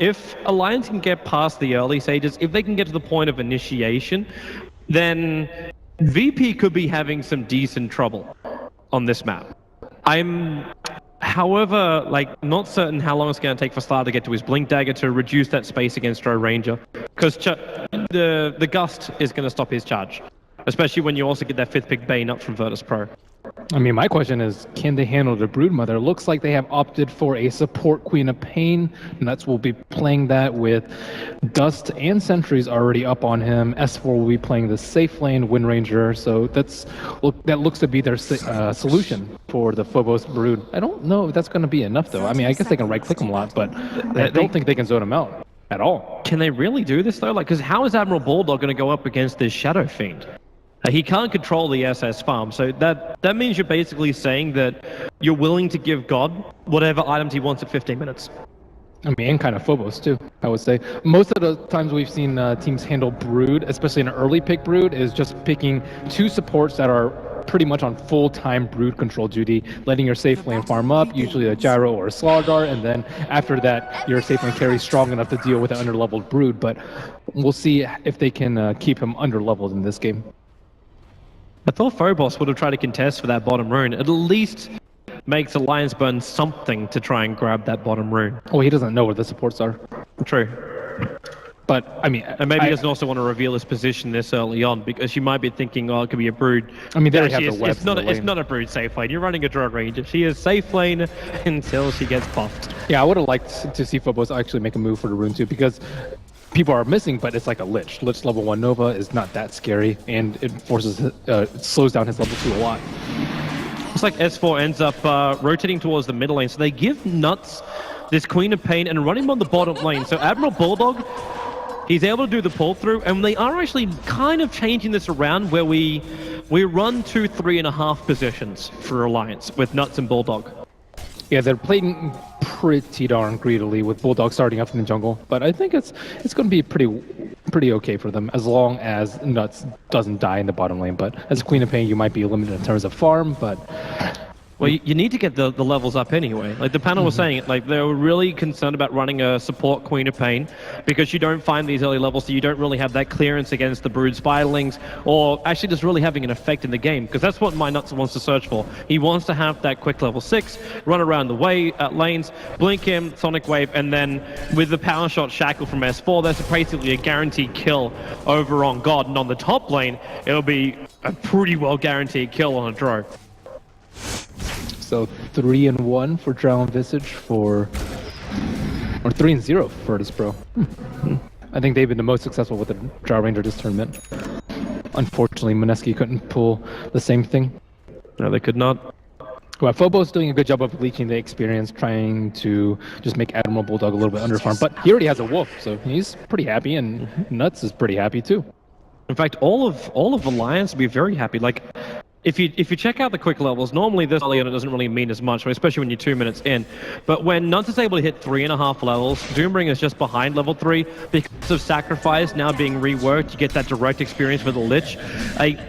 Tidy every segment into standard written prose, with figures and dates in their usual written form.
if Alliance can get past the early stages, if they can get to the point of initiation, then VP could be having some decent trouble on this map. I'm, however, like, not certain how long it's going to take for Star to get to his Blink Dagger to reduce that space against Drow Ranger, because the Gust is going to stop his charge, especially when you also get that 5th pick Bane up from Virtus Pro. I mean, my question is, can they handle the Broodmother? Looks like they have opted for a support Queen of Pain. Nuts will be playing that with Dust and Sentries already up on him. S4 will be playing the safe lane Wind Ranger. So that looks to be their solution for the Phobos Brood. I don't know if that's going to be enough, though. I mean, I guess they can right-click him a lot, but I don't think they can zone him out at all. Can they really do this, though? Like, because how is Admiral Bulldog going to go up against this Shadow Fiend? He can't control the SS farm, so that means you're basically saying that you're willing to give God whatever items he wants at 15 minutes. I mean, and kind of Phobos, too, I would say. Most of the times we've seen teams handle Brood, especially an early pick Brood, is just picking 2 supports that are pretty much on full-time Brood control duty, letting your safe lane farm up, usually a Gyro or a Slaughter, and then after that, your safe lane carry strong enough to deal with an underleveled Brood, but we'll see if they can keep him underleveled in this game. I thought Phobos would have tried to contest for that bottom rune. At least makes Alliance burn something to try and grab that bottom rune. Well, he doesn't know where the supports are. True. But, I mean... And maybe he doesn't also want to reveal his position this early on, because you might be thinking, oh, it could be a Brood. I mean, they have the webs it's not a Brood safe lane. You're running a Drow Ranger. She is safe lane until she gets buffed. Yeah, I would have liked to see Phobos actually make a move for the rune, too, because... people are missing, but it's like a Lich. Lich level 1 Nova is not that scary, and it slows down his level 2 a lot. It's like S4 ends up rotating towards the middle lane, so they give Nuts this Queen of Pain and run him on the bottom lane. So Admiral Bulldog, he's able to do the pull through, and they are actually kind of changing this around where we run 2 3.5 positions for Alliance with Nuts and Bulldog. Yeah, they're playing pretty darn greedily with Bulldog starting up in the jungle, but I think it's going to be pretty okay for them as long as Nuts doesn't die in the bottom lane. But as Queen of Pain, you might be limited in terms of farm, but... Well, you need to get the levels up anyway. Like the panel was saying, like they were really concerned about running a support Queen of Pain because you don't find these early levels, so you don't really have that clearance against the Brood Spiderlings, or actually just really having an effect in the game, because that's what my Nuts wants to search for. He wants to have that quick level 6, run around the lanes, blink him, Sonic Wave, and then with the power shot shackle from S4, that's basically a guaranteed kill over on God, and on the top lane, it'll be a pretty well guaranteed kill on a Drow. So 3-1 for Drow and Visage or 3-0 for Virtus Pro. I think they've been the most successful with the Drow Ranger this tournament. Unfortunately, Mineski couldn't pull the same thing. No, they could not. Well, Phobos doing a good job of leeching the experience, trying to just make Admiral Bulldog a little bit underfarmed. But he already has a Wolf, so he's pretty happy, and Nuts is pretty happy too. In fact, all of Alliance will be very happy. Like, if you check out the quick levels, normally this early on it doesn't really mean as much, especially when you're 2 minutes in. But when Nuts is able to hit 3.5 levels, Doombringer is just behind level 3 because of Sacrifice now being reworked. You get that direct experience with the Lich.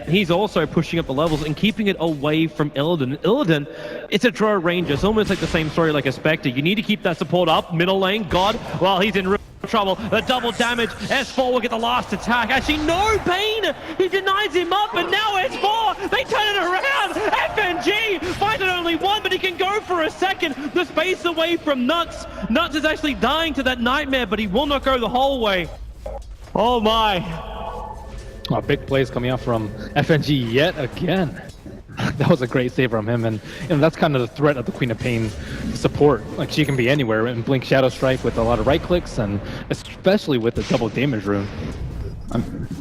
He's also pushing up the levels and keeping it away from Illidan. Illidan, it's a Drow Ranger. It's almost like the same story like a Spectre. You need to keep that support up. Middle lane, God, well, he's in real trouble. The double damage. S4 will get the last attack. Actually, no, Bane! He denies him up, and now S4, they turn it around! FNG finds it only one, but he can go for a second. The space away from Nuts. Nuts is actually dying to that nightmare, but he will not go the whole way. Oh my. Oh, big plays coming out from FNG yet again. That was a great save from him, and that's kind of the threat of the Queen of Pain support. Like, she can be anywhere and blink Shadow Strike with a lot of right clicks, and especially with the double damage rune.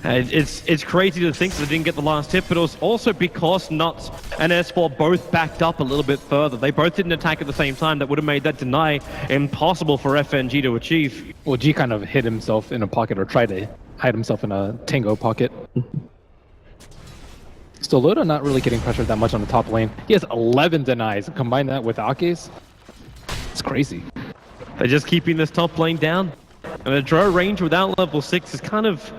It's crazy to think that they didn't get the last hit, but it was also because Nuts and S4 both backed up a little bit further. They both didn't attack at the same time. That would have made that deny impossible for FNG to achieve. Well, G kind of hid himself in a pocket, or tried to hide himself in a Tango pocket. Still, Loda not really getting pressured that much on the top lane. He has 11 denies. Combine that with Ake's, it's crazy. They're just keeping this top lane down. And a Drow range without level 6 is kind of,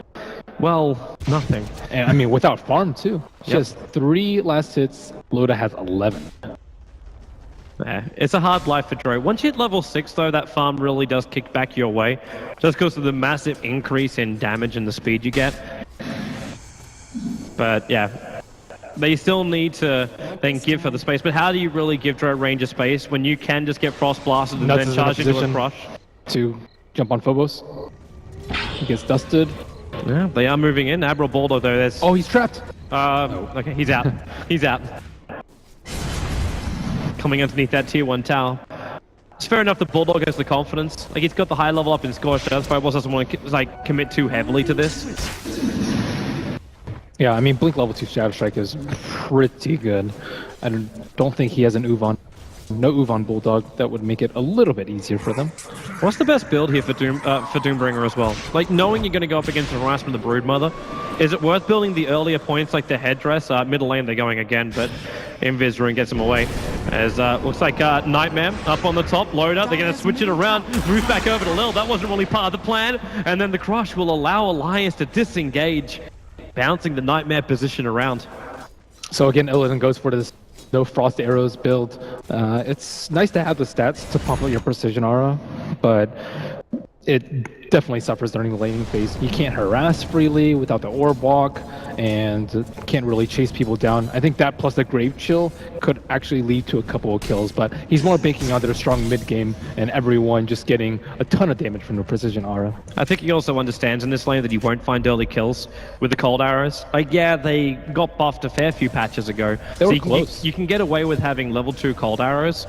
well, nothing. And I mean, without farm too. She has 3 last hits. Loda has 11. Yeah, it's a hard life for Dro. Once you hit level 6, though, that farm really does kick back your way, just because of the massive increase in damage and the speed you get. But yeah, they still need to then give her the space. But how do you really give Dro Ranger space when you can just get Frost Blasted and then charge into a crush? To jump on Phobos. He gets dusted. Yeah, they are moving in. Admiral Bulldog, though, there's... Oh, he's trapped! Okay, he's out. He's out. Coming underneath that tier 1 tower. It's fair enough that Bulldog has the confidence. Like, he's got the high level up in Scorched Earth, but doesn't want to like commit too heavily to this. Yeah, I mean, Blink level 2 Shadow Strike is pretty good. I don't think he has an UV on. No UV on Bulldog. That would make it a little bit easier for them. What's the best build here for Doombringer as well? Like, knowing you're going to go up against the harassment of the Broodmother, is it worth building the earlier points like the headdress? Middle lane they're going again, but Invis Rune gets him away. As looks like Nightmare up on the top, Loader, they're going to switch it around, move back over to Lil. That wasn't really part of the plan. And then the Crush will allow Alliance to disengage, bouncing the Nightmare position around. So again, Illidan goes for this no Frost Arrows build. It's nice to have the stats to pump out your Precision Aura, but it definitely suffers during the laning phase. You can't harass freely without the Orb Walk, and can't really chase people down. I think that plus the Grave Chill could actually lead to a couple of kills, but he's more banking on their strong mid game and everyone just getting a ton of damage from the Precision Aura. I think he also understands in this lane that you won't find early kills with the Cold Arrows. Like, yeah, they got buffed a fair few patches ago. They were close. You can get away with having level 2 Cold Arrows,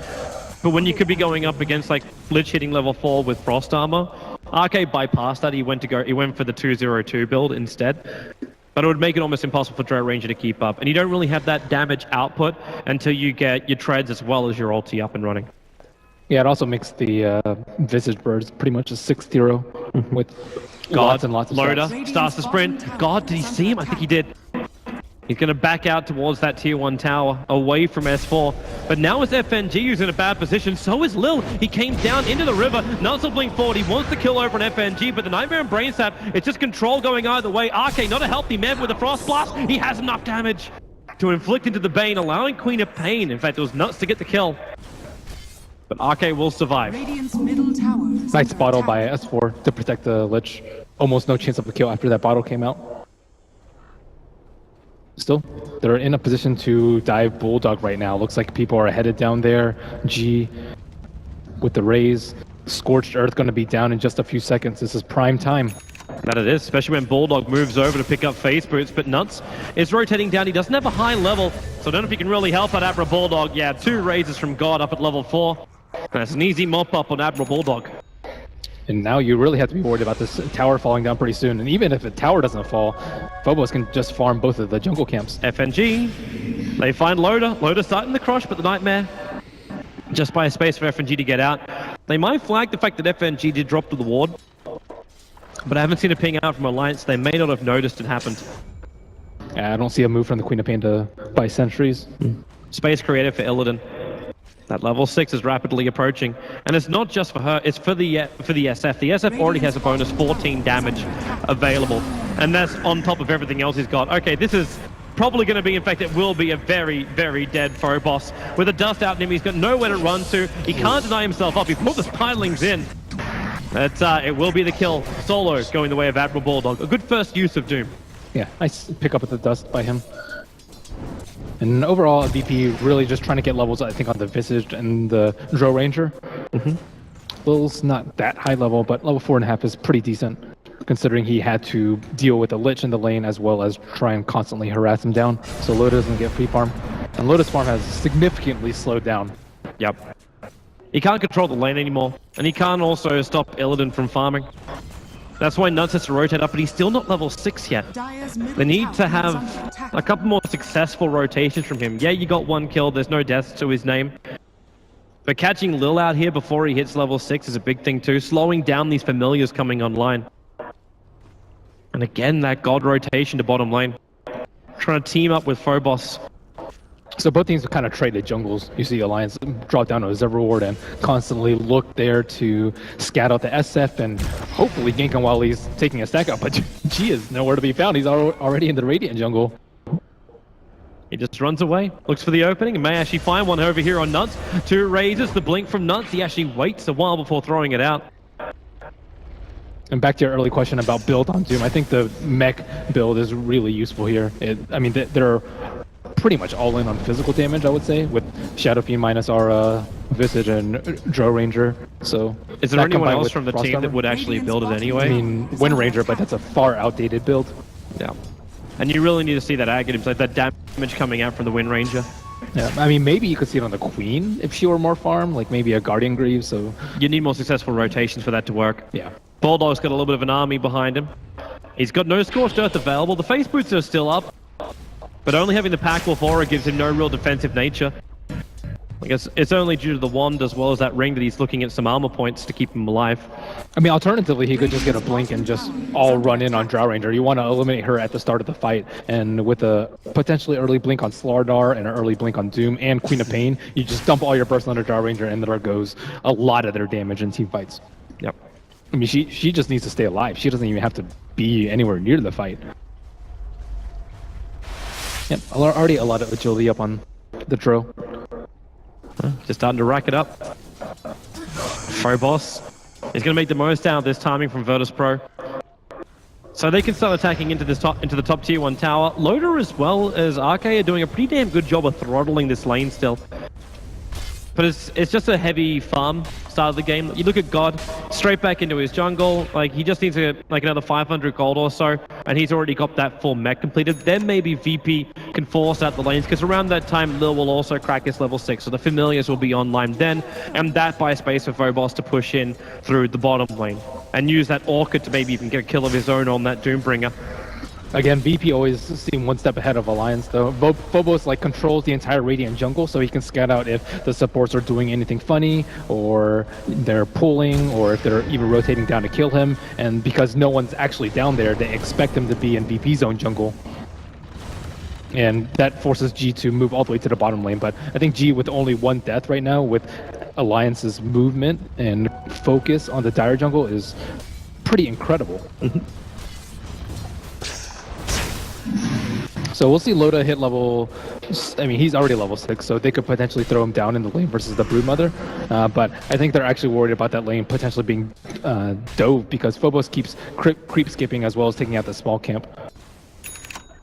but when you could be going up against like Lich hitting level 4 with Frost Armor, RK bypassed that. He went for the 202 build instead. But it would make it almost impossible for Dro Ranger to keep up. And you don't really have that damage output until you get your treads as well as your ulti up and running. Yeah, it also makes the Visage Birds pretty much a 6-0 with lots and lots of Loader shots. starts to sprint. God, did he see him? I think he did. He's going to back out towards that tier 1 tower, away from S4. But now it's FNG who's in a bad position. So is Lil. He came down into the river. Nuzzle blink forward. He wants to kill over an FNG, but the Nightmare and Brain Sap, it's just control going either way. RK, not a healthy man with a Frost Blast. He has enough damage to inflict into the Bane, allowing Queen of Pain. In fact, it was nuts to get the kill. But RK will survive. Nice bottle by S4 to protect the Lich. Almost no chance of a kill after that bottle came out. Still, they're in a position to dive Bulldog right now. Looks like people are headed down there. G with the raise. Scorched Earth going to be down in just a few seconds. This is prime time. That it is, especially when Bulldog moves over to pick up Phase Boots, but Nuts is rotating down. He doesn't have a high level, so I don't know if he can really help out Admiral Bulldog. Yeah, 2 raises from God up at level 4. That's an easy mop-up on Admiral Bulldog. And now you really have to be worried about this tower falling down pretty soon. And even if the tower doesn't fall, Phobos can just farm both of the jungle camps. FNG, they find Loader. Loader starting the crush, but the Nightmare just by a space for FNG to get out. They might flag the fact that FNG did drop to the ward, but I haven't seen a ping out from Alliance. They may not have noticed it happened. I don't see a move from the Queen of Pain to buy sentries. Space created for Illidan. That level 6 is rapidly approaching, and it's not just for her, it's for the SF. The SF already has a bonus 14 damage available, and that's on top of everything else he's got. Okay, this is probably going to be, in fact, it will be a very, very dead Phobos. With a dust out in him, he's got nowhere to run to. He can't deny himself up. He put the pilings in. It will be the kill. Solo going the way of Admiral Bulldog. A good first use of Doom. Yeah, nice pick up with the dust by him. And overall, VP really just trying to get levels, I think, on the Visage and the Dro Ranger. Lil's not that high level, but level 4.5 is pretty decent, considering he had to deal with the Lich in the lane as well as try and constantly harass him down, so Lotus doesn't get free farm. And Lotus farm has significantly slowed down. Yep. He can't control the lane anymore, and he can't also stop Illidan from farming. That's why Nuts has to rotate up, but he's still not level 6 yet. They need to have a couple more successful rotations from him. Yeah, you got 1 kill, there's no deaths to his name. But catching Lil out here before he hits level 6 is a big thing too, slowing down these familiars coming online. And again, that God rotation to bottom lane. Trying to team up with Phobos. So both teams have kind of traded jungles. You see Alliance drop down to a Zebra Ward and constantly look there to scat out the SF and hopefully gank him while he's taking a stack up. But G is nowhere to be found. He's already in the Radiant jungle. He just runs away, looks for the opening, and may actually find one over here on Nuts. 2 raises, the blink from Nuts. He actually waits a while before throwing it out. And back to your early question about build on Doom, I think the mech build is really useful here. I mean, they're pretty much all in on physical damage, I would say, with Shadow Fiend minus Aura, Visage, and Drow Ranger. So, is there anyone else from the team that would actually build it anyway? I mean, Wind Ranger, but that's a far outdated build. Yeah. And you really need to see that Aghanim, like that damage coming out from the Wind Ranger. Yeah, I mean, maybe you could see it on the Queen if she were more farm, like maybe a Guardian Greaves, so... You need more successful rotations for that to work. Yeah. Bulldog's got a little bit of an army behind him. He's got no Scorched Earth available. The Face Boots are still up, but only having the Pack Wolf Aura gives him no real defensive nature. I guess it's only due to the wand as well as that ring that he's looking at some armor points to keep him alive. I mean, alternatively, he could just get a blink and just all run in on Drow Ranger. You want to eliminate her at the start of the fight, and with a potentially early blink on Slardar and an early blink on Doom and Queen of Pain, you just dump all your burst under Drow Ranger, and there goes a lot of their damage in team fights. Yep. I mean, she just needs to stay alive. She doesn't even have to be anywhere near the fight. Yep, already a lot of agility up on the Drow. Just starting to rack it up. Phobos is going to make the most out of this timing from Virtus Pro. So they can start attacking into the top tier 1 tower. Loader as well as Arcade are doing a pretty damn good job of throttling this lane still. But it's just a heavy farm start of the game. You look at God, straight back into his jungle. Like, he just needs another 500 gold or so, and he's already got that full mech completed. Then maybe VP can force out the lanes, because around that time, Lil will also crack his level 6, so the Familiars will be online then, and that buys space for Phobos to push in through the bottom lane, and use that Orchid to maybe even get a kill of his own on that Doombringer. Again, VP always seem one step ahead of Alliance, though. Phobos controls the entire Radiant jungle, so he can scout out if the supports are doing anything funny, or they're pulling, or if they're even rotating down to kill him. And because no one's actually down there, they expect him to be in VP's own jungle. And that forces G to move all the way to the bottom lane. But I think G, with only 1 death right now, with Alliance's movement and focus on the Dire jungle, is pretty incredible. So we'll see Loda hit level... I mean, he's already level 6, so they could potentially throw him down in the lane versus the Broodmother. But I think they're actually worried about that lane potentially being dove, because Phobos keeps creep skipping as well as taking out the small camp.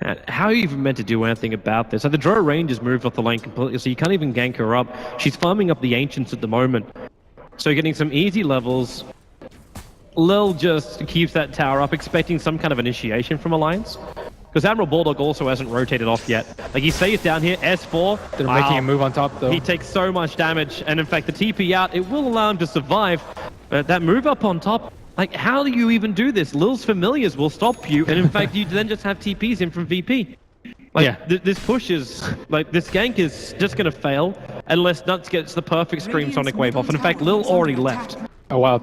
And how are you even meant to do anything about this? So the Drow range has moved off the lane completely, so you can't even gank her up. She's farming up the Ancients at the moment. So getting some easy levels. Lil just keeps that tower up, expecting some kind of initiation from Alliance. Because Admiral Bulldog also hasn't rotated off yet. Like, he stays down here, S4. They're making a move on top, though. He takes so much damage, and in fact, the TP out, it will allow him to survive. But that move up on top, like, how do you even do this? Lil's Familiars will stop you, and in fact, you then just have TPs in from VP. Like, yeah. This push is, like, this gank is just going to fail unless Nuts gets the perfect Scream Sonic Wave off. And in fact, Lil already left. Oh, wow.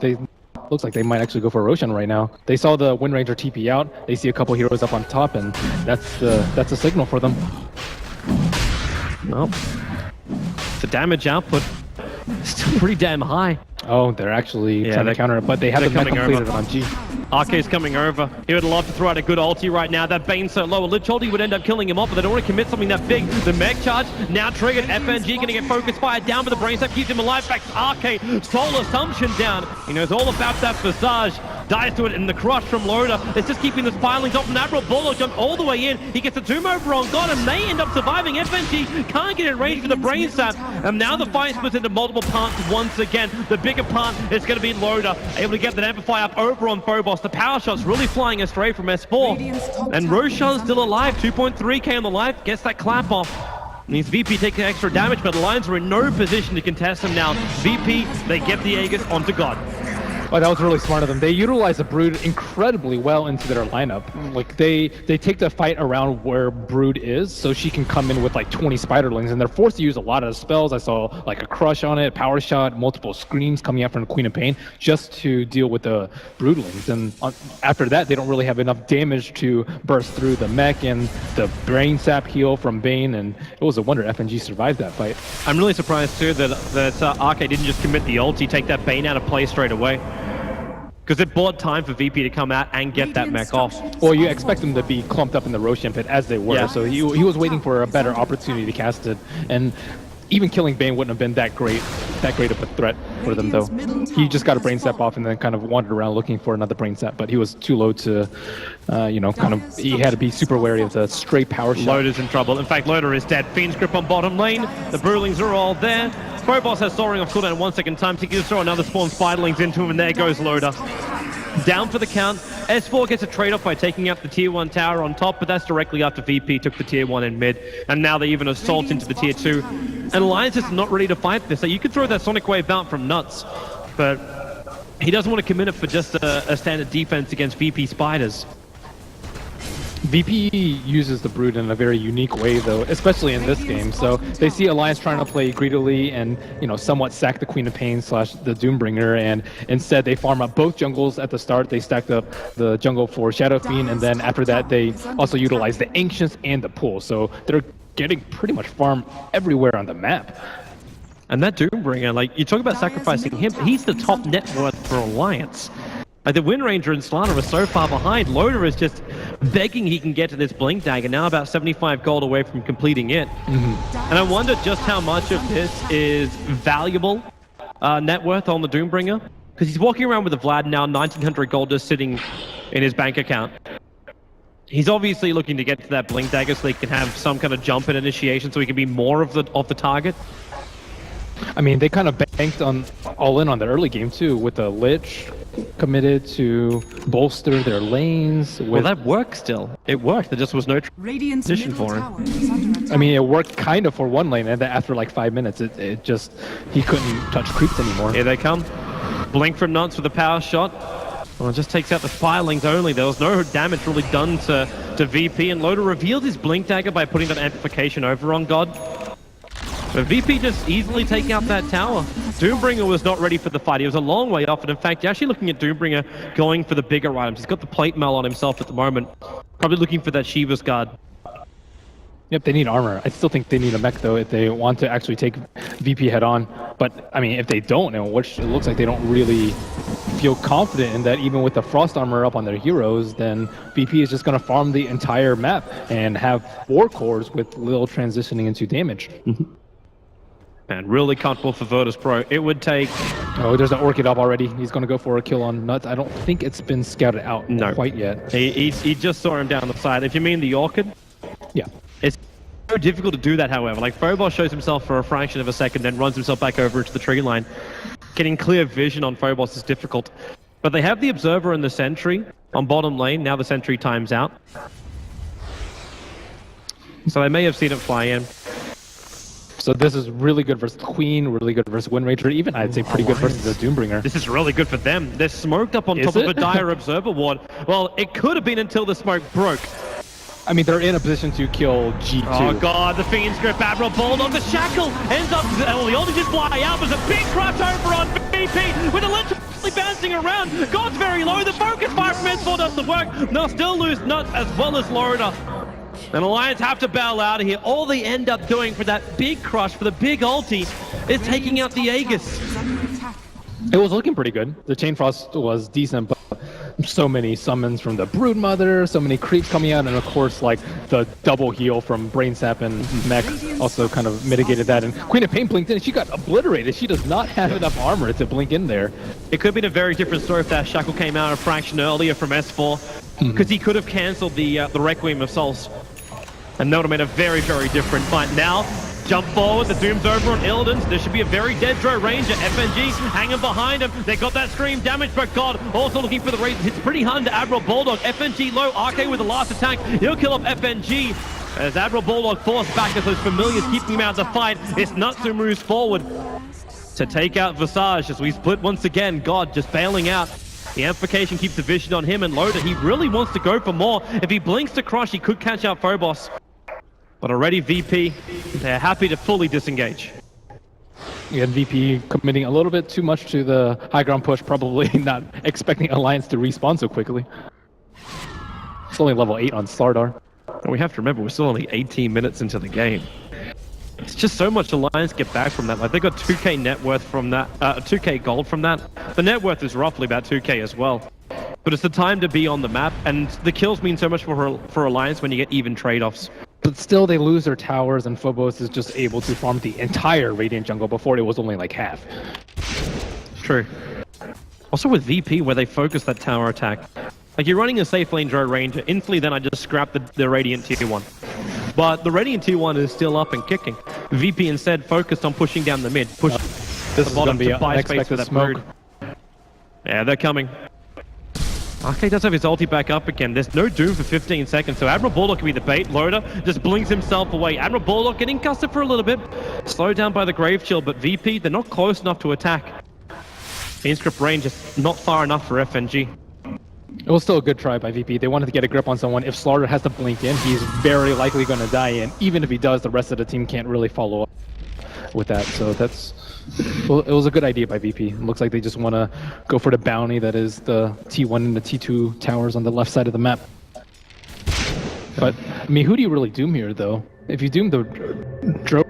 Looks like they might actually go for Roshan right now. They saw the Wind Ranger TP out. They see a couple heroes up on top, and that's a signal for them. Well, the damage output is still pretty damn high. Oh, they're actually trying to counter it, but they haven't completed it on G. Arcade's coming over. He would love to throw out a good ulti right now. That Bane's so low. A Lich ulti would end up killing him off, but they don't want to commit something that big. The mech charge now triggered. FNG going to get focus fire down, but the brain step keeps him alive. Back to Arcade. Soul Assumption down. He knows all about that Visage. Dies to it in the crush from Loda. It's just keeping the pilings off. Admiral Bulldog jumped all the way in. He gets a tomb over on God, and they end up surviving. FNG can't get in range for the brain stab. And now the fight splits into multiple parts once again. The bigger part is going to be Loda, able to get that Amplify up over on Phobos. The power shot's really flying astray from S4. And Roshan's still alive. 2.3k on the life. Gets that clap off. Means VP taking extra damage, but the Lions are in no position to contest him now. VP, they get the Aegis onto God. Oh, that was really smart of them. They utilize the Brood incredibly well into their lineup. Like, they take the fight around where Brood is, so she can come in with like 20 Spiderlings, and they're forced to use a lot of spells. I saw like a Crush on it, Power Shot, multiple Screams coming out from the Queen of Pain, just to deal with the Broodlings. And after that, they don't really have enough damage to burst through the mech and the Brain Sap heal from Bane, and it was a wonder FNG survived that fight. I'm really surprised too that Arcade didn't just commit the ulti, take that Bane out of play straight away. Because it bought time for VP to come out and get that mech off. Well, you expect them to be clumped up in the Roshan pit as they were, Yeah. so he was waiting for a better opportunity to cast it, and even killing Bane wouldn't have been that great of a threat for them, though. He just got a brain sap off and then kind of wandered around looking for another brain sap, but he was too low to, he had to be super wary of the stray power shot. Loader's in trouble. In fact, Loader is dead. Fiend's grip on bottom lane. The Brewlings are all there. Phobos has soaring off cooldown in 1 second time. He can just throw another spawn Spiderlings into him, and there goes Loader. Down for the count. S4 gets a trade-off by taking out the tier 1 tower on top, but that's directly after VP took the tier 1 in mid, and now they even assault into the tier 2. And Alliance is not ready to fight this. So you could throw that Sonic Wave out from Nuts, but he doesn't want to commit it for just a standard defense against VP Spiders. VP uses the Brood in a very unique way, though, especially in this game. So they see Alliance trying to play greedily and, somewhat sack the Queen of Pain / the Doombringer, and instead they farm up both jungles at the start. They stacked up the jungle for Shadow Fiend, and then after that they also utilize the Ancients and the Pool. So they're getting pretty much farm everywhere on the map. And that Doombringer, like, you talk about sacrificing him, he's the top net worth for Alliance. Like, the Wind Ranger and Slana are so far behind. Loader is just begging he can get to this Blink Dagger, now about 75 gold away from completing it. And I wonder just how much of this is valuable net worth on the Doombringer. Because he's walking around with a Vlad now, 1900 gold just sitting in his bank account. He's obviously looking to get to that Blink Dagger so he can have some kind of jump in initiation so he can be more of the target. I mean, they kind of banked all in on the early game too, with the Lich committed to bolster their lanes. Well, that worked still. It worked. There just was no transition for him. I mean, it worked kind of for one lane, and then after like 5 minutes, it just, he couldn't touch creeps anymore. Here they come. Blink from Nuts with a power shot. Well, it just takes out the Spirelings only. There was no damage really done to VP, and Loader revealed his Blink Dagger by putting that amplification over on God. But VP just easily taking out that tower. Doombringer was not ready for the fight. He was a long way off, and in fact, you're actually looking at Doombringer going for the bigger items. He's got the plate mail on himself at the moment. Probably looking for that Shiva's guard. Yep, they need armor. I still think they need a mech, though, if they want to actually take VP head-on. But, I mean, if they don't, which it looks like they don't really feel confident in that, even with the Frost armor up on their heroes, then VP is just going to farm the entire map and have 4 cores with little transitioning into damage. Man, really comfortable for Virtus Pro. It would take... Oh, there's an Orchid up already. He's going to go for a kill on Nuts. I don't think it's been scouted out quite yet. He just saw him down the side. If you mean the Orchid... Yeah. It's so difficult to do that, however. Like, Phobos shows himself for a fraction of a second, then runs himself back over into the tree line. Getting clear vision on Phobos is difficult. But they have the Observer and the Sentry on bottom lane. Now the Sentry times out. So they may have seen it fly in. So this is really good versus Queen, really good versus Wind Ranger, even I'd say pretty good versus the Doombringer. This is really good for them. They're smoked up on top of a dire Observer ward. Well, it could have been until the smoke broke. I mean, they're in a position to kill G2. Oh god, the Fiend's grip, Admiral Bulldog, the shackle ends up, well, the only just fly out was a big crush over on VP with the literally bouncing around. God's very low, the focus fire from S4 doesn't work. They'll still lose Nuts as well as Loader. And Alliance have to bail out of here. All they end up doing for that big crush, for the big ulti, is taking out the Aegis. It was looking pretty good. The Chain Frost was decent, but so many summons from the Broodmother, so many creeps coming out, and of course, like, the double heal from Brain Sap and Mech also kind of mitigated that. And Queen of Pain blinked in, and she got obliterated. She does not have enough armor to blink in there. It could have been a very different story if that shackle came out a fraction earlier from S4, because he could have cancelled the Requiem of Souls. And that would have made a very, very different fight. Now, jump forward, the Doom's over on Illidan's. There should be a very dead Dro Ranger. FNG hanging behind him. They got that scream damage, but God also looking for the raise. Hits pretty hard to Admiral Bulldog. FNG low, RK with the last attack. He'll kill off FNG. As Admiral Bulldog forced back as those familiars keeping him out of the fight. It's Nuts who moves forward to take out Visage as we split once again. God just bailing out. The amplification keeps the vision on him, and Loader, he really wants to go for more. If he blinks to crush, he could catch out Phobos. But already VP, they're happy to fully disengage. Yeah, VP committing a little bit too much to the high ground push, probably not expecting Alliance to respawn so quickly. It's only level 8 on Slardar. And we have to remember, we're still only 18 minutes into the game. It's just so much Alliance get back from that. Like, they got 2k net worth from that, 2k gold from that. The net worth is roughly about 2k as well. But it's the time to be on the map, and the kills mean so much for Alliance when you get even trade-offs. But still, they lose their towers, and Phobos is just able to farm the entire Radiant jungle before it was only like half. True. Also with VP, where they focus that tower attack. Like, you're running a safe lane Drow Ranger, instantly then I just scrap the Radiant tier 1. But the Radiant tier 1 is still up and kicking. VP instead focused on pushing down the mid, push This the bottom be to buy space for that smoke. Yeah, they're coming. Arcade does have his ulti back up again. There's no Doom for 15 seconds, so Admiral Bulldog can be the bait. Loader just blinks himself away. Admiral Bulldog getting custed for a little bit. Slowed down by the Grave Chill, but VP, they're not close enough to attack. Inscript range is not far enough for FNG. It was still a good try by VP. They wanted to get a grip on someone. If Slaughter has to blink in, he's very likely going to die, and even if he does, the rest of the team can't really follow up with that. So that's... Well, it was a good idea by VP. It looks like they just want to go for the bounty that is the T1 and the T2 towers on the left side of the map. But, I mean, who do you really doom here, though? If you doom the Drow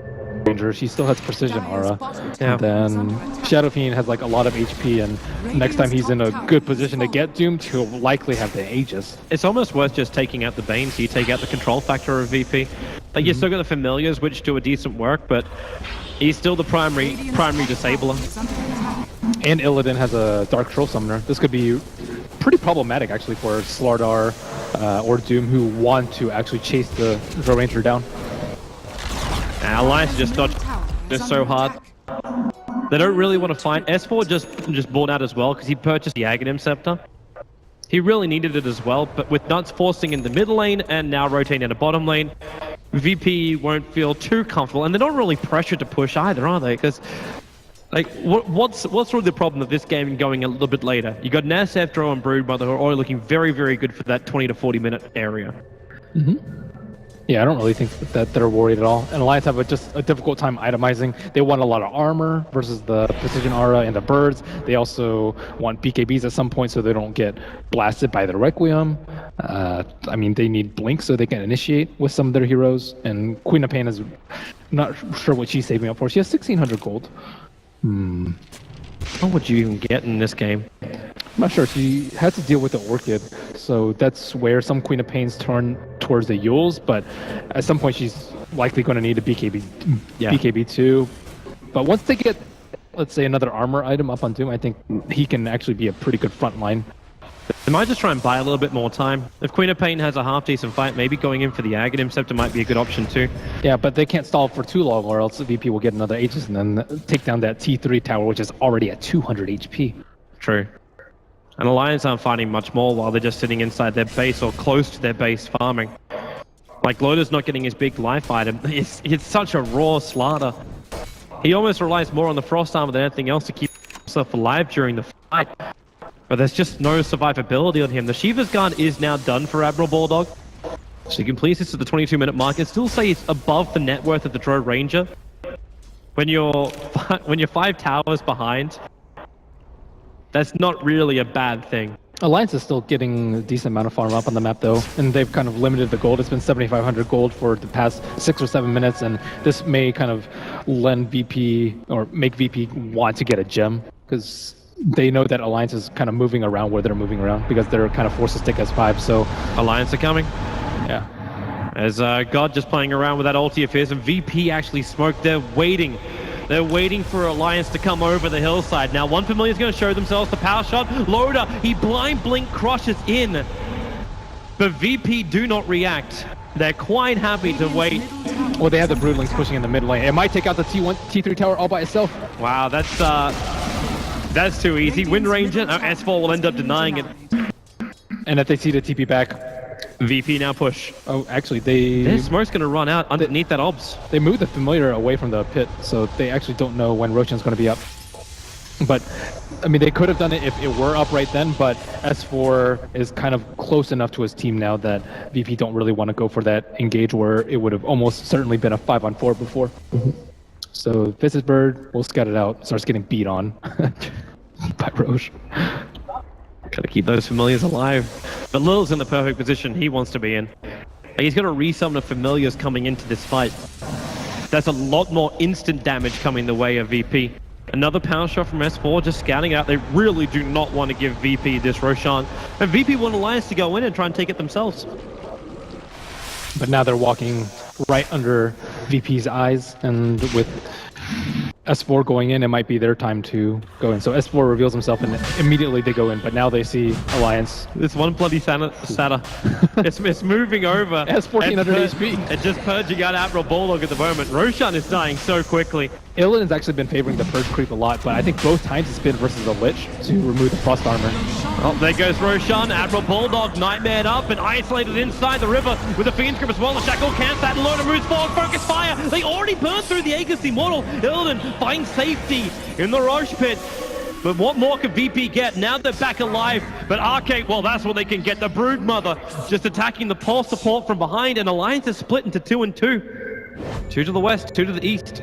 Ranger, she still has precision aura. Yeah. Then Shadow Fiend has like a lot of HP, and next time he's in a good position to get doomed, he'll likely have the Aegis. It's almost worth just taking out the Bane, so you take out the control factor of VP. Like, you still got the Familiars, which do a decent work, but he's still the primary disabler. And Illidan has a Dark Troll Summoner. This could be pretty problematic, actually, for Slardar or Doom, who want to actually chase the Drow Ranger down. Alliance just dodged just so hard. They don't really want to fight. S4 just bought out as well because he purchased the Aghanim Scepter. He really needed it as well, but with Nuts forcing in the mid lane and now rotating in the bottom lane, VP won't feel too comfortable, and they're not really pressured to push either, are they? Because, like, what's really the problem of this game going a little bit later? You got NSF, Drow, and Broodmother who are all looking very, very good for that 20 to 40 minute area. Yeah, I don't really think that they're worried at all. And Alliance have just a difficult time itemizing. They want a lot of armor versus the precision aura and the birds. They also want BKBs at some point so they don't get blasted by the Requiem. I mean, they need Blink so they can initiate with some of their heroes. And Queen of Pain is not sure what she's saving up for. She has 1,600 gold. What would you even get in this game? I'm not sure. She had to deal with the Orchid, so that's where some Queen of Pains turn towards the Yules, but at some point she's likely going to need a BKB too. But once they get, let's say, another armor item up on Doom, I think he can actually be a pretty good front line. They might just try and buy a little bit more time. If Queen of Pain has a half-decent fight, maybe going in for the Aghanim Scepter might be a good option too. Yeah, but they can't stall for too long or else the VP will get another Aegis and then take down that T3 tower, which is already at 200 HP. True. And Alliance aren't fighting much more while they're just sitting inside their base or close to their base farming. Like, Loader's not getting his big life item. It's such a raw slaughter. He almost relies more on the Frost Armor than anything else to keep himself alive during the fight. But there's just no survivability on him. The Shiva's Guard is now done for Admiral Bulldog. So you can please this at the 22-minute mark and still say it's above the net worth of the Drow Ranger. When you're 5 towers behind, that's not really a bad thing. Alliance is still getting a decent amount of farm up on the map, though, and they've kind of limited the gold. It's been 7,500 gold for the past 6 or 7 minutes, and this may kind of lend VP, or make VP want to get a gem, because they know that Alliance is kind of moving around where they're moving around, because they're kind of forced to stick S5, so... Alliance are coming. Yeah. As God just playing around with that ulti of his, and VP actually smoked. They're waiting. They're waiting for Alliance to come over the hillside. Now, one Familiar is going to show themselves the power shot. Loader, he blind blink crushes in. But VP do not react. They're quite happy to wait. Well, they have the Broodlings pushing in the mid lane. It might take out the T1, T3 tower all by itself. Wow, that's too easy. Wind Ranger, S4 will end up denying it. And if they see the TP back, VP now push. Oh, actually, their smoke's going to run out underneath that obs. They moved the Familiar away from the pit, so they actually don't know when Roshan's going to be up. But, I mean, they could have done it if it were up right then, but S4 is kind of close enough to his team now that VP don't really want to go for that engage where it would have almost certainly been a 5-on-4 before. So, Vis's Bird will scout it out, starts getting beat on by Roche. Gotta keep those Familiars alive. But Lil's in the perfect position he wants to be in. He's got to resummon the Familiars coming into this fight. That's a lot more instant damage coming the way of VP. Another power shot from S4, just scouting out. They really do not want to give VP this Roshan. And VP want Alliance to go in and try and take it themselves. But now they're walking right under VP's eyes, and with S4 going in, it might be their time to go in. So S4 reveals himself, and immediately they go in. But now they see Alliance. This one bloody Sata. it's moving over. Has 1400 HP. It's just purging out Admiral Bulldog at the moment. Roshan is dying so quickly. Illidan has actually been favoring the Purge creep a lot, but I think both times it's been versus a Lich to remove the Frost Armor. Oh, there goes Roshan. Admiral Bulldog nightmared up and isolated inside the river with the Fiend's Grip as well. The Shackle camps that loader moves forward. Focus fire. They already burned through the Aegis Immortal. Illidan finds safety in the Roche Pit. But what more can VP get? Now they're back alive. But Arcade, well, that's what they can get. The Broodmother just attacking the pulse support from behind, and Alliance is split into 2 and 2. 2 to the west, 2 to the east.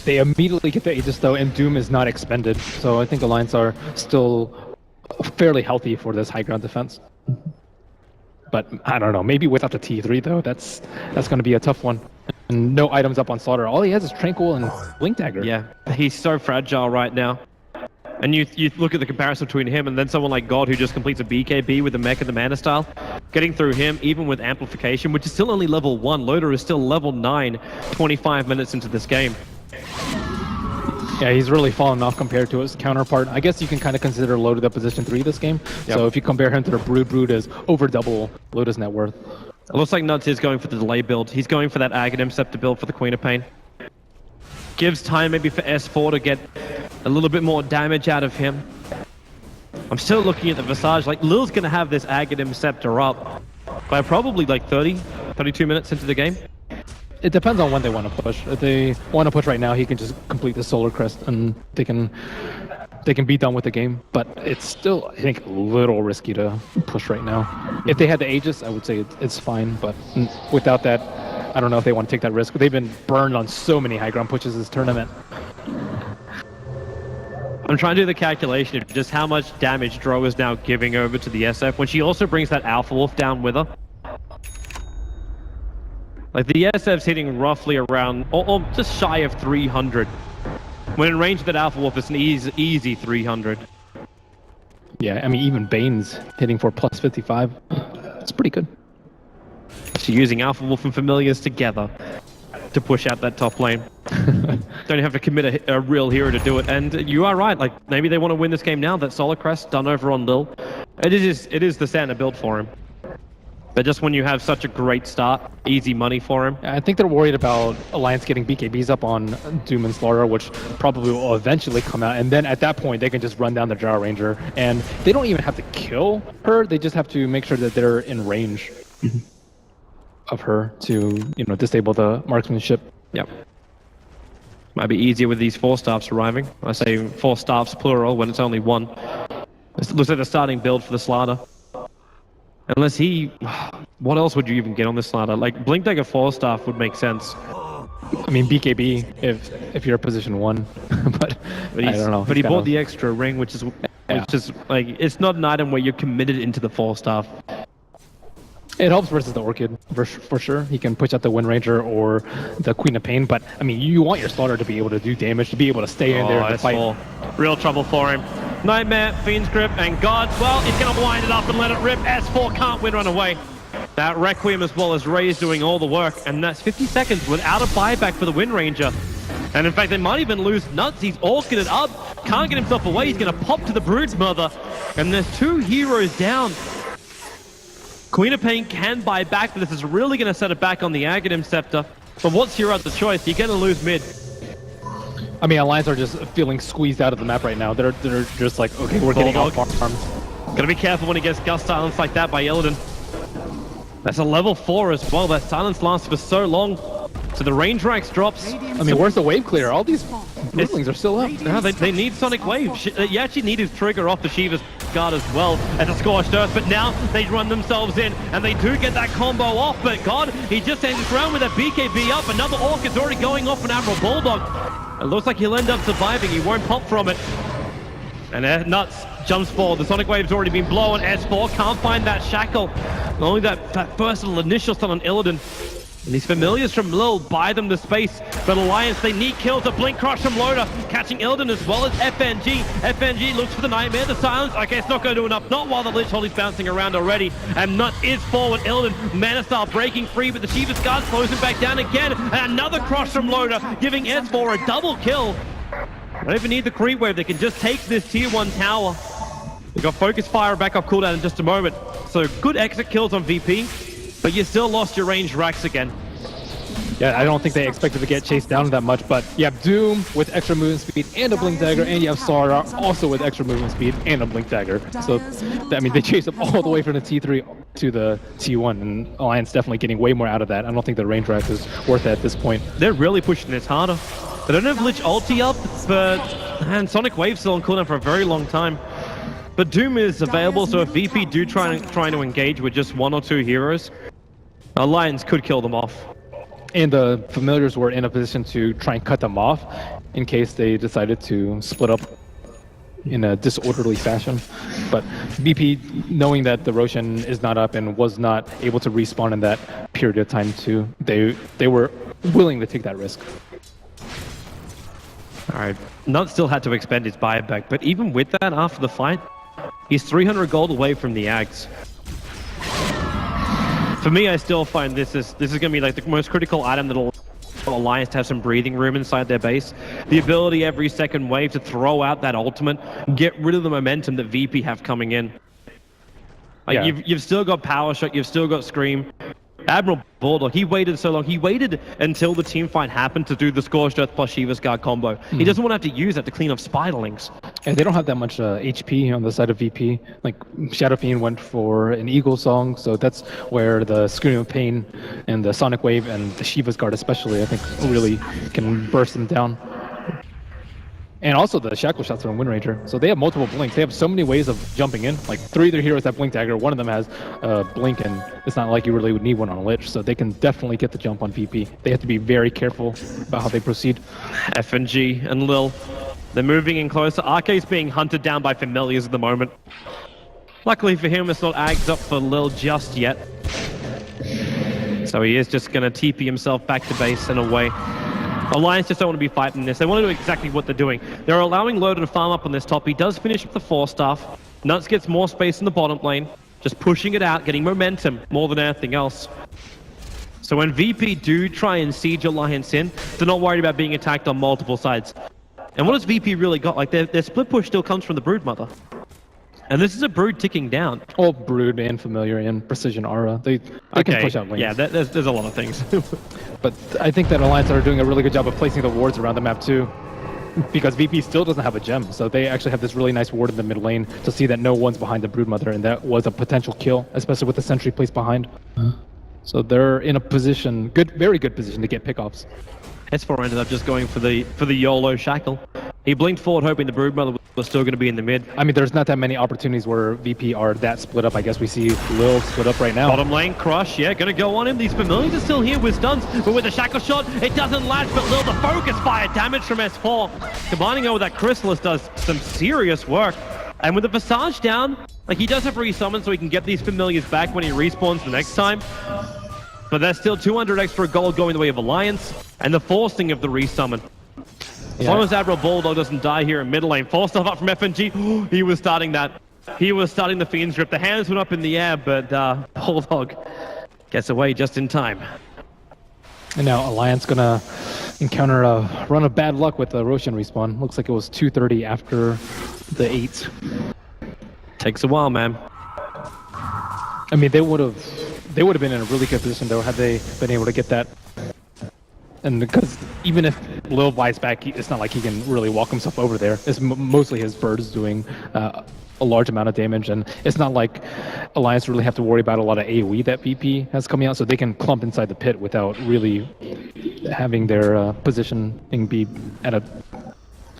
They immediately get the Aegis though, and Doom is not expended. So I think Alliance are still fairly healthy for this high ground defense. But I don't know, maybe without the T3 though, that's going to be a tough one. And no items up on Slaughter. All he has is Tranquil and Blink Dagger. Yeah, he's so fragile right now. And you look at the comparison between him and then someone like God who just completes a BKB with the mech and the mana style. Getting through him, even with amplification, which is still only level 1. Loader is still level 9, 25 minutes into this game. Yeah, he's really fallen off compared to his counterpart. I guess you can kind of consider Loaded at position 3 this game. Yep. So if you compare him to the Brood is over double Loda's net worth. It looks like Nuts is going for the delay build. He's going for that Aghanim Scepter build for the Queen of Pain. Gives time maybe for S4 to get a little bit more damage out of him. I'm still looking at the Visage. Like, Lil's going to have this Aghanim Scepter up by probably like 32 minutes into the game. It depends on when they want to push. If they want to push right now, he can just complete the Solar Crest and they can be done with the game. But it's still, I think, a little risky to push right now. If they had the Aegis, I would say it's fine. But without that, I don't know if they want to take that risk. They've been burned on so many high ground pushes this tournament. I'm trying to do the calculation of just how much damage Dro is now giving over to the SF when she also brings that Alpha Wolf down with her. Like, the SF's hitting roughly around, or just shy of 300. When in range of that Alpha Wolf, it's an easy 300. Yeah, I mean, even Bane's hitting for plus 55. It's pretty good. So using Alpha Wolf and Familiars together to push out that top lane. Don't have to commit a real hero to do it. And you are right, like, maybe they want to win this game now. That Solar Crest done over on Lil. It is the standard build for him. But just when you have such a great start, easy money for him. I think they're worried about Alliance getting BKBs up on Doom and Slaughter, which probably will eventually come out. And then at that point, they can just run down the Drow Ranger. And they don't even have to kill her. They just have to make sure that they're in range of her to, disable the marksmanship. Yep. Might be easier with these 4 staffs arriving. I say 4 staffs plural when it's only 1. It looks like the starting build for the Slaughter. Unless what else would you even get on this Slaughter? Like, Blink Dagger 4 staff would make sense. I mean, BKB if you're position 1, but I don't know. But he bought the extra ring, which is like, it's not an item where you're committed into the 4 staff. It helps versus the Orchid, for sure. He can push out the Wind Ranger or the Queen of Pain, but I mean, you want your Slaughter to be able to do damage, to be able to stay in there and fight. Real trouble for him. Nightmare, Fiend's Grip, and God, well, he's going to wind it up and let it rip. S4 can't win run away. That Requiem as well as Ray's doing all the work, and that's 50 seconds without a buyback for the Wind Ranger. And in fact, they might even lose Nuts. He's orchid it up, can't get himself away. He's going to pop to the Broodmother, and there's 2 heroes down. Queen of Pain can buy back, but this is really going to set it back on the Aghanim Scepter. But what's your other choice? You're going to lose mid. I mean, Alliance are just feeling squeezed out of the map right now. They're just like, okay, we're getting off arms. Gotta be careful when he gets gust silence like that by Illidan. That's a level 4 as well. That silence lasts for so long. So the range racks drops. I mean, where's the wave clear? All these Brooklings are still up. No, they need Sonic Wave. You actually need his trigger off the Shiva's guard as well as a Scorched Earth, but now they run themselves in, and they do get that combo off, but God, he just ends this round with a BKB up. Another Orchid's already going off an Admiral Bulldog. It looks like he'll end up surviving. He won't pop from it. And Nuts jumps forward. The Sonic Wave's already been blown. S4 can't find that shackle. Only that first little initial stun on Illidan. And these familiars from Lil buy them the space, but Alliance, they need kills. A blink crush from Loda, catching Illidan as well as FNG. FNG looks for the Nightmare, the silence. Okay, it's not going to do enough. Not while the Lich Holy's bouncing around already. And Nut is forward. Illidan, Mana Style breaking free, but the Shiva's Guard slows him back down again. And another crush from Loda, giving S4 a double kill. They don't even need the creep wave. They can just take this tier 1 tower. We got focus fire back off cooldown in just a moment. So good exit kills on VP. But you still lost your ranged racks again. Yeah, I don't think they expected to get chased down that much, but you have Doom with extra movement speed and a blink dagger, and you have Sara also with extra movement speed and a blink dagger. So, I mean, they chased up all the way from the T3 to the T1, and Alliance definitely getting way more out of that. I don't think the range rack is worth it at this point. They're really pushing this harder. They don't have Lich ulti up, but and Sonic Wave's still on cooldown for a very long time. But Doom is available, so if VP do trying to engage with just 1 or 2 heroes, Alliance could kill them off. And the familiars were in a position to try and cut them off in case they decided to split up in a disorderly fashion. But VP, knowing that the Roshan is not up and was not able to respawn in that period of time too, they were willing to take that risk. Alright, Nut still had to expend his buyback, but even with that, after the fight, he's 300 gold away from the Ags. For me, I still find this is going to be like the most critical item that'll allow Alliance to have some breathing room inside their base. The ability every second wave to throw out that ultimate, get rid of the momentum that VP have coming in. Like Yeah. you've still got Power Shot, you've still got Scream. Admiral Bulldog, he waited so long. He waited until the team fight happened to do the Scorched Earth plus Shiva's Guard combo. He doesn't want to have to use that to clean up Spiderlings. And they don't have that much HP on the side of VP. Like, Shadow Fiend went for an Eagle Song, so that's where the Scream of Pain and the Sonic Wave and the Shiva's Guard especially, I think, really can burst them down. And also the Shackle Shots from Wind Ranger. So they have multiple blinks. They have so many ways of jumping in. Like 3 of their heroes have Blink Dagger. One of them has Blink, and it's not like you really would need one on a Lich. So they can definitely get the jump on VP. They have to be very careful about how they proceed. FNG and Lil, they're moving in closer. Arcade's being hunted down by familiars at the moment. Luckily for him, it's not Ags up for Lil just yet. So he is just going to TP himself back to base and away. Alliance just don't want to be fighting this. They want to do exactly what they're doing. They're allowing Loda to farm up on this top. He does finish up the 4-staff. Nuts gets more space in the bottom lane. Just pushing it out, getting momentum more than anything else. So when VP do try and siege Alliance in, they're not worried about being attacked on multiple sides. And what has VP really got? Like their split push still comes from the Broodmother. And this is a Brood ticking down. All Brood and Familiar and Precision Aura. They can push out lanes. Yeah, there's a lot of things. But I think that Alliance are doing a really good job of placing the wards around the map too. Because VP still doesn't have a gem, so they actually have this really nice ward in the mid lane to see that no one's behind the Broodmother, and that was a potential kill, especially with the sentry placed behind. So they're in a position, very good position to get pickoffs. S4 ended up just going for the YOLO Shackle. He blinked forward hoping the Broodmother was still going to be in the mid. I mean, there's not that many opportunities where VP are that split up. I guess we see Lil split up right now. Bottom lane crush, yeah, gonna go on him. These familiars are still here with stuns, but with the Shackle Shot, it doesn't last, but Lil, the focus fire damage from S4. Combining it with that Chrysalis does some serious work. And with the Visage down, like he does have resummon so he can get these familiars back when he respawns the next time. But there's still 200 extra gold going the way of Alliance, and the forcing of the resummon. As long as Admiral Bulldog doesn't die here in mid lane. 4 stuff up from FNG. He was starting that. He was starting the Fiend's Grip. The hands went up in the air, but Bulldog gets away just in time. And now Alliance gonna encounter a run of bad luck with the Roshan respawn. Looks like it was 2:30 after the 8. Takes a while, man. I mean, they would have been in a really good position though had they been able to get that. And because even if Lil buys back, it's not like he can really walk himself over there. It's mostly his birds doing a large amount of damage, and it's not like Alliance really have to worry about a lot of AoE that VP has coming out, so they can clump inside the pit without really having their positioning be at a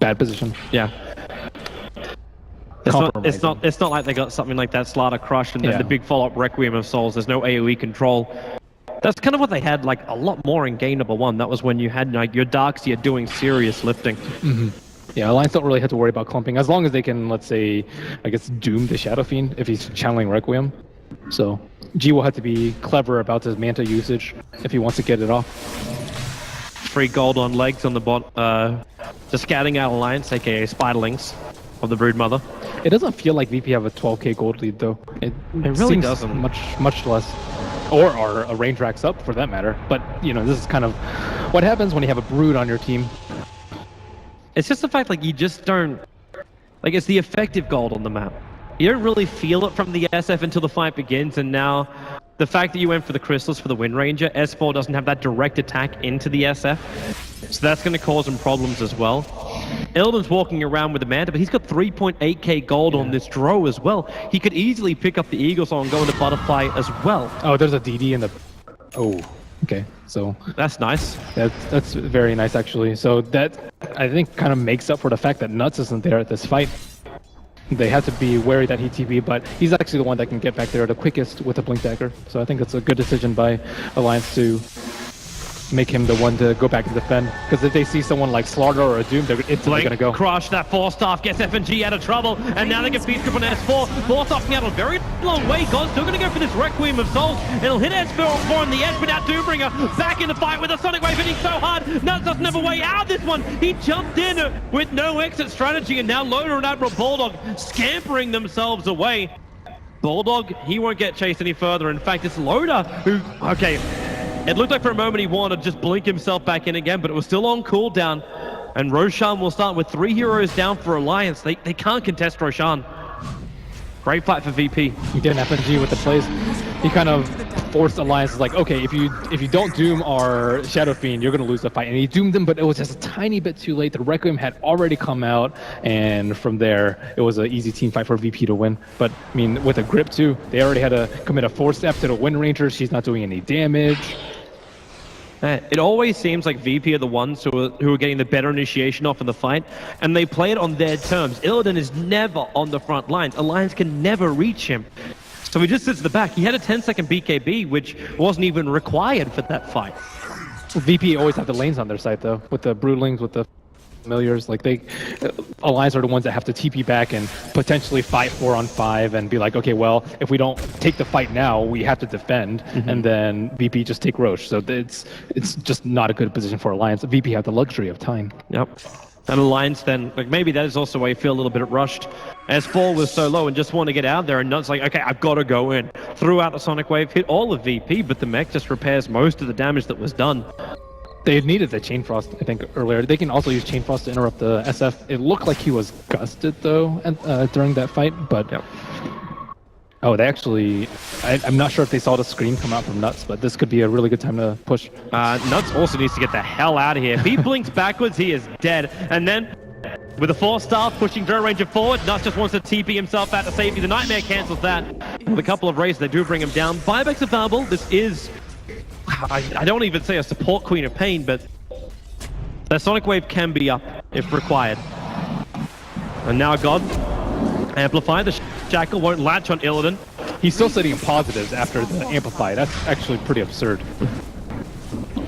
bad position. Yeah. It's not like they got something like that Slaughter Crush and then the big follow-up Requiem of Souls. There's no AoE control. That's kind of what they had like a lot more in game number 1. That was when you had like your Darkseer doing serious lifting. Yeah, Alliance don't really have to worry about clumping as long as they can, let's say, I guess, doom the Shadow Fiend if he's channeling Requiem. So G will have to be clever about his Manta usage if he wants to get it off. Free gold on legs on the bot. Just scouting out Alliance, aka Spiderlings of the Broodmother. It doesn't feel like VP have a 12k gold lead though. It really seems doesn't. Much less. Or are a range racks up for that matter. But you know, this is kind of what happens when you have a Brood on your team. It's just the fact like you just don't like it's the effective gold on the map. You don't really feel it from the SF until the fight begins, and now the fact that you went for the crystals for the Wind Ranger, S4 doesn't have that direct attack into the SF, so that's going to cause him problems as well. Illidan's walking around with the Manta, but he's got 3.8k gold on this Drow as well. He could easily pick up the Eagle Soul and go into Butterfly as well. Oh, there's a DD in the... Oh, okay. So that's nice. That's very nice, actually. So that, I think, kind of makes up for the fact that Nuts isn't there at this fight. They have to be wary that he TP, but he's actually the one that can get back there the quickest with a Blink Dagger. So I think it's a good decision by Alliance to make him the one to go back and defend. Because if they see someone like Slaughter or a Doom, they're instantly going to go. Crush, that Forstaff gets FNG out of trouble, and now they get beat grip on S4. Forstaffing out a very long way. God's still going to go for this Requiem of Souls. It'll hit S4 on the edge, but now Doombringer back in the fight with a Sonic Wave hitting so hard. Nuts doesn't have a way out of this one. He jumped in with no exit strategy, and now Loader and Admiral Bulldog scampering themselves away. Bulldog, he won't get chased any further. In fact, it's Loader who, okay, it looked like for a moment he wanted to just blink himself back in again, but it was still on cooldown. And Roshan will start with 3 heroes down for Alliance. They can't contest Roshan. Great fight for VP. He didn't FNG with the plays. He kind of forced Alliance, like, okay, if you don't doom our Shadow Fiend, you're going to lose the fight. And he doomed him, but it was just a tiny bit too late. The Requiem had already come out, and from there, it was an easy team fight for VP to win. But, I mean, with a grip too, they already had to commit a 4-step to the Wind Ranger. She's not doing any damage. It always seems like VP are the ones who are getting the better initiation off in the fight, and they play it on their terms. Illidan is never on the front lines. Alliance can never reach him. So he just sits at the back. He had a 10-second BKB, which wasn't even required for that fight. VP always have the lanes on their side, though, with the Broodlings, with the Familiars. Like, Alliance are the ones that have to TP back and potentially fight 4-on-5 and be like, okay, well, if we don't take the fight now, we have to defend, and then VP just take Roche. So it's just not a good position for Alliance. VP have the luxury of time. Yep. And Alliance then, like, maybe that is also why you feel a little bit rushed. S4 was so low and just want to get out there, and Nuts like, okay, I've got to go in. Threw out the Sonic Wave, hit all of VP, but the mech just repairs most of the damage that was done. They needed the Chain Frost, I think, earlier. They can also use Chain Frost to interrupt the SF. It looked like he was gusted, though, during that fight, but... Yep. Oh, they actually... I'm not sure if they saw the screen come out from Nuts, but this could be a really good time to push. Nuts also needs to get the hell out of here. If he blinks backwards, he is dead. And then, with a 4-star pushing Drow Ranger forward, Nuts just wants to TP himself out to safety. The Nightmare cancels that. With a couple of raids, they do bring him down. Buybacks available. This is... I don't even say a support Queen of Pain, but that Sonic Wave can be up if required. And now God, Amplify, the Shackle won't latch on Illidan. He's still sitting in positives after the Amplify. That's actually pretty absurd.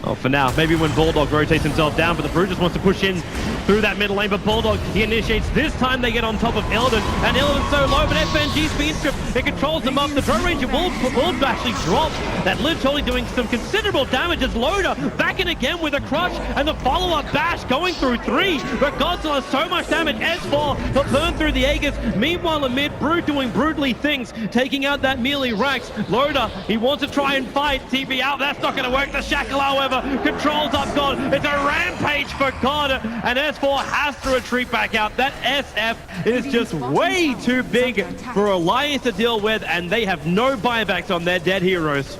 Oh, for now. Maybe when Bulldog rotates himself down, but the Brute just wants to push in through that middle lane, but Bulldog, he initiates. This time they get on top of Illidan, and Illidan's so low, but FNG speed strip, it controls them up. The Drow Ranger will actually drop. That Lich only doing some considerable damage as Loader back in again with a crush, and the follow-up bash going through 3, but Godzilla has so much damage. S4 will burn through the Aegis. Meanwhile, amid Brute doing brutally things, taking out that melee Rax. Loader, he wants to try and fight. TP out, that's not going to work. The Shackle, however, controls up God. It's a rampage for God, and S4 has to retreat back out. That SF is just way too big for Alliance to deal with, and they have no buybacks on their dead heroes.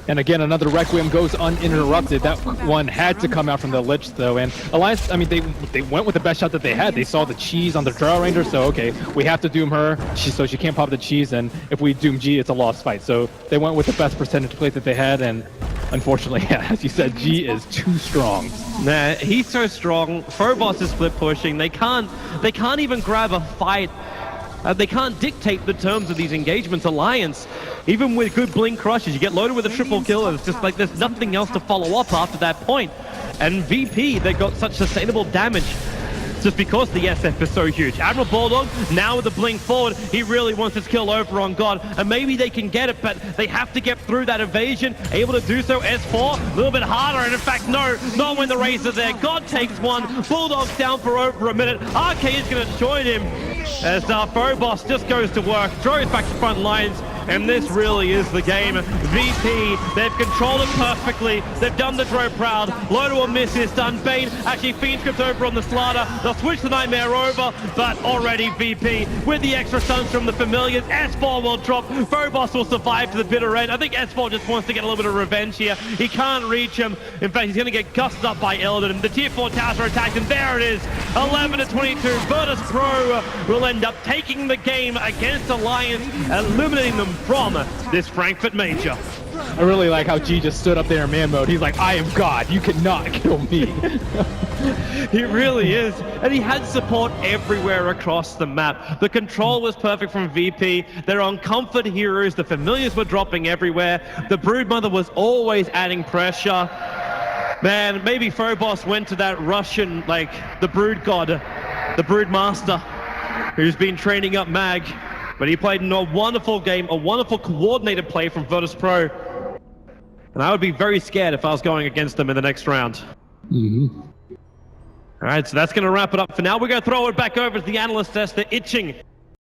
And again, another Requiem goes uninterrupted. That one had to come out from the Lich, though. And Alliance, I mean, they went with the best shot that they had. They saw the cheese on the Drow Ranger, so okay, we have to doom her, so she can't pop the cheese, and if we doom G, it's a lost fight. So they went with the best percentage play that they had, and unfortunately, as you said, G is too strong. Nah, he's so strong. Phobos is split pushing. They can't even grab a fight. They can't dictate the terms of these engagements. Alliance, even with good blink crushes, you get loaded with a triple kill, and it's just like there's nothing else to follow up after that point. And VP, they got such sustainable damage. just because the SF is so huge. Admiral Bulldog, now with the blink forward, he really wants his kill over on God, and maybe they can get it, but they have to get through that evasion. Able to do so, S4, a little bit harder, and in fact, no, not when the Razor there. God takes one, Bulldog's down for over a minute. RK is going to join him as Phobos just goes to work, throws back to front lines, and this really is the game. VP, they've controlled it perfectly. They've done the Dro proud. Low to a miss is done. Bane actually Fiend script over on the Slaughter. They'll switch the Nightmare over, but already VP with the extra stuns from the Familiars. S4 will drop. Phobos will survive to the bitter end. I think S4 just wants to get a little bit of revenge here. He can't reach him. In fact, he's going to get gusted up by Elden. The tier 4 towers are attacked, and there it is. 11-22. Virtus Pro will end up taking the game against Alliance, eliminating them from this Frankfurt major. I really like how G just stood up there in man mode. He's like, I am God, you cannot kill me. He really is, and he had support everywhere across the map. The control was perfect from VP. They're on comfort heroes. The Familiars were dropping everywhere. The Broodmother was always adding pressure. Man, maybe Phobos went to that Russian, like the Brood God, the Brood Master, who's been training up Mag. But he played in a wonderful game, a wonderful coordinated play from Virtus Pro. And I would be very scared if I was going against them in the next round. All right, so that's going to wrap it up for now. We're going to throw it back over to the analyst desk. They're itching